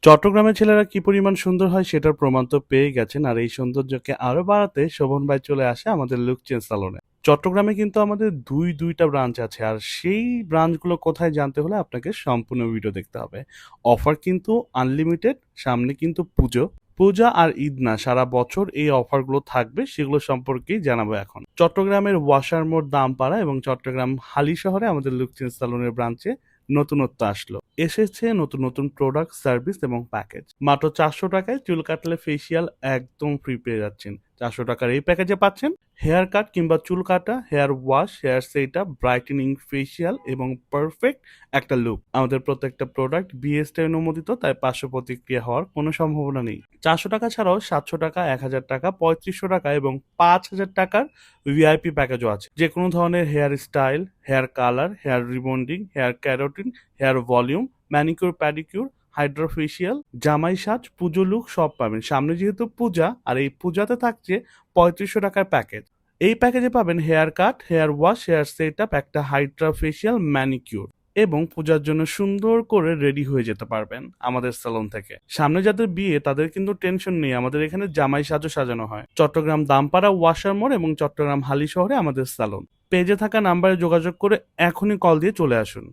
চট্টগ্রামের ছেলেরা কি পরিমাণ সুন্দর হয় সেটার প্রমাণ তো পেয়ে গেছেন। আর এই সৌন্দর্যকে আরো বাড়াতে শোভন ভাই চলে আসে আমাদের লুক চেঞ্জ সালনে। চট্টগ্রামে কিন্তু আমাদের দুইটা ব্রাঞ্চ আছে। আর সেই ব্রাঞ্চগুলো কোথায় জানতে হলে আপনাকে সম্পূর্ণ ভিডিও দেখতে হবে। অফার কিন্তু আনলিমিটেড, সামনে কিন্তু পুজো। পূজা আর ঈদ না, সারা বছর এই অফারগুলো থাকবে, সেগুলো সম্পর্কেই জানাবো এখন। চট্টগ্রামের ওয়াশার মোড় দামপাড়া এবং চট্টগ্রাম হালি শহরে আমাদের লুক চেঞ্জ সালনের ব্রাঞ্চে নতুনত্ব আসলো। এসেছে নতুন নতুন প্রোডাক্ট, সার্ভিস এবং প্যাকেজ। মাত্র 400 টাকায় চুল কাটলে ফেসিয়াল একদম ফ্রি পেয়ে যাচ্ছেন। 400 টাকার এই প্যাকেজে পাচ্ছেন হেয়ার কাট কিংবা চুল কাটা, hair wash, hair set up, brightening, facial এবং পারফেক্ট একটা লুক। আমাদের প্রত্যেকটা প্রোডাক্ট বিএসটি অনুমোদিত, তাই পার্শ্ব প্রতিক্রিয়া হওয়ার কোনো সম্ভাবনা নেই। 400 টাকা ছাড়াও 700 টাকা, 1000 টাকা, 3500 টাকা এবং 5000 টাকার ভিআইপি প্যাকেজও আছে। যে কোনো ধরনের hair style, hair colour, hair rebonding, hair keratin, hair volume, manicure pedicure, hydrofacial, জামাই সাজ, পুজো লুক সব পাবেন। সামনে যেহেতু পূজা, আর এই পূজাতে থাকছে 3500 টাকার প্যাকেজ। এই প্যাকেজে পাবেন hair cut, hair wash, hair set up, একটা হাইড্রোফেশিয়াল, ম্যানিকিউর এবং পূজার জন্য সুন্দর করে রেডি হয়ে যেতে পারবেন আমাদের সেলুন থেকে। সামনে যাদের বিয়ে তাদের কিন্তু টেনশন নেই, আমাদের এখানে জামাই সাজও সাজানো হয়। চট্টগ্রাম দামপাড়া ওয়াশার মোড় এবং চট্টগ্রাম হালি শহরে আমাদের সেলুন। পেজে থাকা নাম্বারে যোগাযোগ করে এখনই কল দিয়ে চলে আসুন।